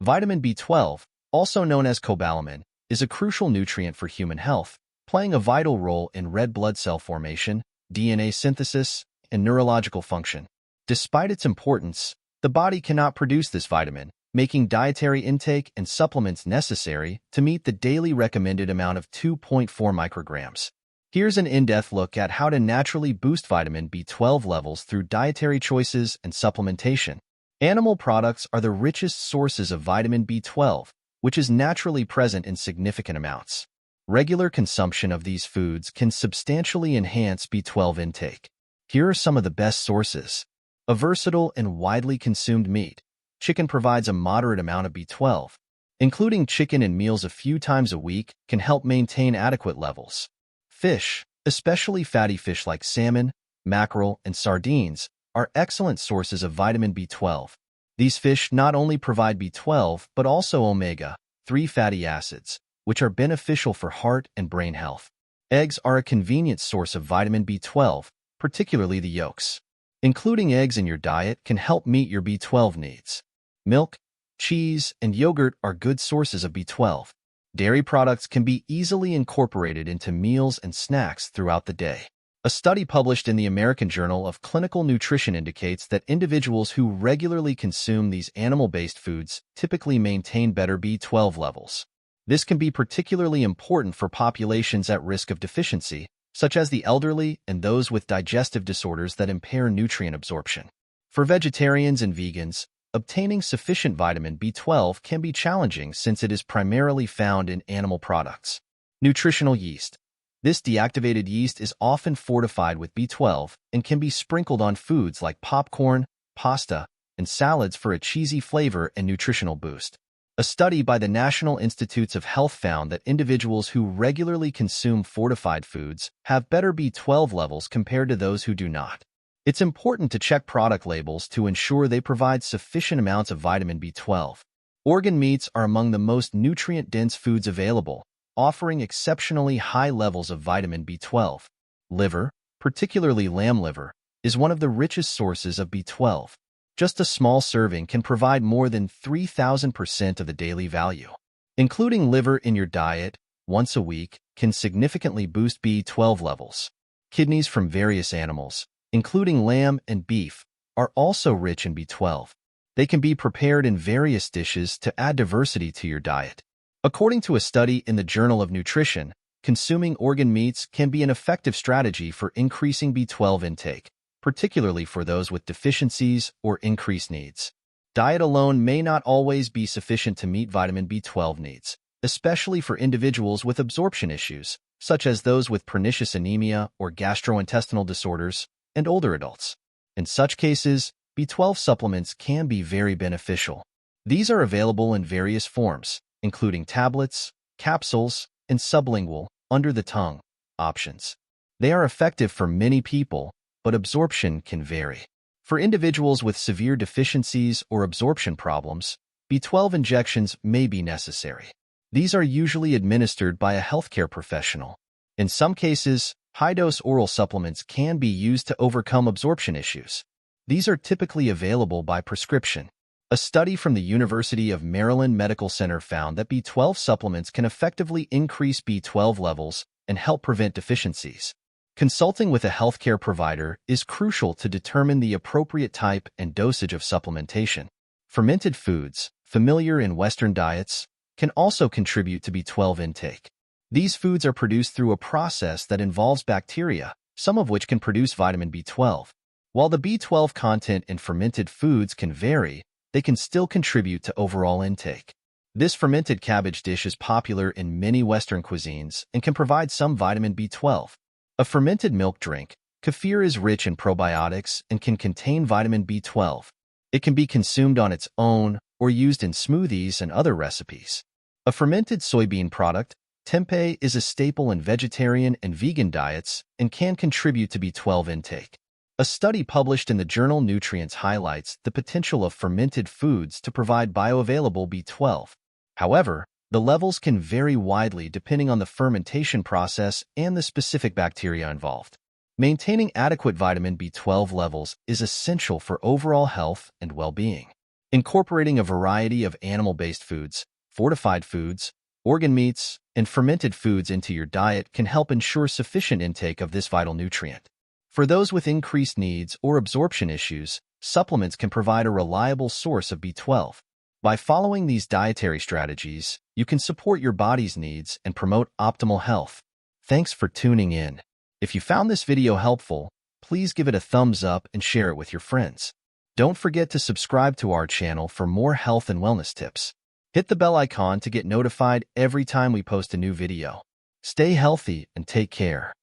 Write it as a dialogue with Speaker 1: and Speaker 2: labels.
Speaker 1: Vitamin B12, also known as cobalamin, is a crucial nutrient for human health, playing a vital role in red blood cell formation, DNA synthesis, and neurological function. Despite its importance, the body cannot produce this vitamin, making dietary intake and supplements necessary to meet the daily recommended amount of 2.4 micrograms. Here's an in-depth look at how to naturally boost vitamin B12 levels through dietary choices and supplementation. Animal products are the richest sources of vitamin B12, which is naturally present in significant amounts. Regular consumption of these foods can substantially enhance B12 intake. Here are some of the best sources. A versatile and widely consumed meat. Chicken provides a moderate amount of B12. Including chicken in meals a few times a week can help maintain adequate levels. Fish, especially fatty fish like salmon, mackerel, and sardines, are excellent sources of vitamin B12. These fish not only provide B12 but also omega-3 fatty acids, which are beneficial for heart and brain health. Eggs are a convenient source of vitamin B12, particularly the yolks. Including eggs in your diet can help meet your B12 needs. Milk, cheese, and yogurt are good sources of B12. Dairy products can be easily incorporated into meals and snacks throughout the day. A study published in the American Journal of Clinical Nutrition indicates that individuals who regularly consume these animal-based foods typically maintain better B12 levels. This can be particularly important for populations at risk of deficiency, such as the elderly and those with digestive disorders that impair nutrient absorption. For vegetarians and vegans, obtaining sufficient vitamin B12 can be challenging since it is primarily found in animal products. Nutritional yeast. This deactivated yeast is often fortified with B12 and can be sprinkled on foods like popcorn, pasta, and salads for a cheesy flavor and nutritional boost. A study by the National Institutes of Health found that individuals who regularly consume fortified foods have better B12 levels compared to those who do not. It's important to check product labels to ensure they provide sufficient amounts of vitamin B12. Organ meats are among the most nutrient-dense foods available, offering exceptionally high levels of vitamin B12. Liver, particularly lamb liver, is one of the richest sources of B12. Just a small serving can provide more than 3,000% of the daily value. Including liver in your diet once a week can significantly boost B12 levels. Kidneys from various animals, including lamb and beef, are also rich in B12. They can be prepared in various dishes to add diversity to your diet. According to a study in the Journal of Nutrition, consuming organ meats can be an effective strategy for increasing B12 intake, particularly for those with deficiencies or increased needs. Diet alone may not always be sufficient to meet vitamin B12 needs, especially for individuals with absorption issues, such as those with pernicious anemia or gastrointestinal disorders, and older adults. In such cases, B12 supplements can be very beneficial. These are available in various forms, including tablets, capsules, and sublingual, under-the-tongue, options. They are effective for many people, but absorption can vary. For individuals with severe deficiencies or absorption problems, B12 injections may be necessary. These are usually administered by a healthcare professional. In some cases, high-dose oral supplements can be used to overcome absorption issues. These are typically available by prescription. A study from the University of Maryland Medical Center found that B12 supplements can effectively increase B12 levels and help prevent deficiencies. Consulting with a healthcare provider is crucial to determine the appropriate type and dosage of supplementation. Fermented foods, familiar in Western diets, can also contribute to B12 intake. These foods are produced through a process that involves bacteria, some of which can produce vitamin B12. While the B12 content in fermented foods can vary, they can still contribute to overall intake. This fermented cabbage dish is popular in many Western cuisines and can provide some vitamin B12. A fermented milk drink, kefir, is rich in probiotics and can contain vitamin B12. It can be consumed on its own or used in smoothies and other recipes. A fermented soybean product, tempeh, is a staple in vegetarian and vegan diets and can contribute to B12 intake. A study published in the journal Nutrients highlights the potential of fermented foods to provide bioavailable B12. However, the levels can vary widely depending on the fermentation process and the specific bacteria involved. Maintaining adequate vitamin B12 levels is essential for overall health and well-being. Incorporating a variety of animal-based foods, fortified foods, organ meats, and fermented foods into your diet can help ensure sufficient intake of this vital nutrient. For those with increased needs or absorption issues, supplements can provide a reliable source of B12. By following these dietary strategies, you can support your body's needs and promote optimal health. Thanks for tuning in. If you found this video helpful, please give it a thumbs up and share it with your friends. Don't forget to subscribe to our channel for more health and wellness tips. Hit the bell icon to get notified every time we post a new video. Stay healthy and take care.